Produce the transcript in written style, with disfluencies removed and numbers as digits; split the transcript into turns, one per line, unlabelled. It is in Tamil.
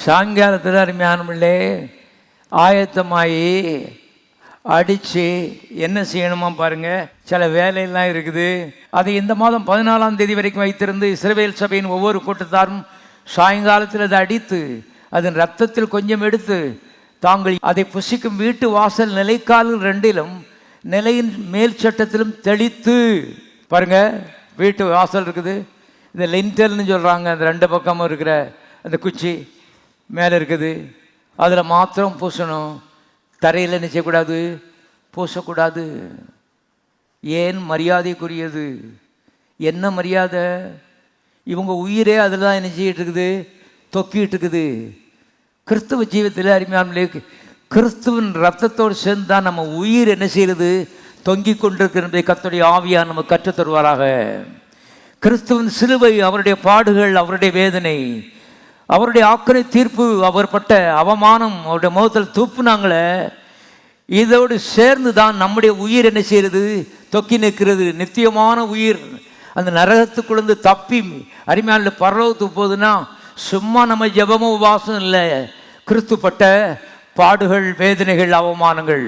சாயங்காலத்தில் அருமையானவர்களே ஆயத்தமாகி அடித்து என்ன செய்யணுமா பாருங்கள். சில வேலையெல்லாம் இருக்குது. அதை இந்த மாதம் 14ஆம் தேதி வரைக்கும் வைத்திருந்து இஸ்ரவேல் சபையின் ஒவ்வொரு கூட்டத்தாரும் சாயங்காலத்தில் அதை அடித்து அதன் இரத்தத்தில் கொஞ்சம் எடுத்து தாங்கள் அதை புசிக்கும் வீட்டு வாசல் நிலைக்காலில் 2லும் நிலையின் மேல் சட்டத்திலும் தெளித்து பாருங்க. வீட்டு வாசல் இருக்குது, இந்த லிண்டல்னு சொல்கிறாங்க. அந்த 2 பக்கமும் இருக்கிற அந்த குச்சி மேலே இருக்குது, அதில் மாத்திரம் பூசணும். தரையில் என்ன செய்யக்கூடாது, பூசக்கூடாது. ஏன்? மரியாதைக்குரியது. என்ன மரியாதை? இவங்க உயிரே அதில் தான் என்ன செய்யிட்டு இருக்குது, தொக்கிட்டு இருக்குது. கிறிஸ்துவ ஜீவத்தில் அருமையானவர்களே, கிறிஸ்துவின் ரத்தத்தோடு சேர்ந்து தான் நம்ம உயிர் என்ன செய்கிறது, தொங்கிக் கொண்டிருக்கிறது. கர்த்தருடைய ஆவியார் நமக்கு கற்றுத் தருவாராக. கிறிஸ்துவின் சிலுவை, அவருடைய பாடுகள், அவருடைய வேதனை, அவருடைய ஆக்கினை தீர்ப்பு, அவர் பட்ட அவமானம், அவருடைய முகத்தில் தூப்புனாங்களே, இதோடு சேர்ந்து தான் நம்முடைய உயிர் என்ன செய்கிறது, தொக்கி நிற்கிறது. நித்தியமான உயிர் அந்த நரகத்துக்குள்ளேருந்து தப்பி அருமையான பரலோகத்துக்கு போகுதுன்னா சும்மா நம்ம ஜெபமும் உபவாசம் இல்லை, கிறிஸ்து பட்ட பாடுகள், வேதனைகள், அவமானங்கள்.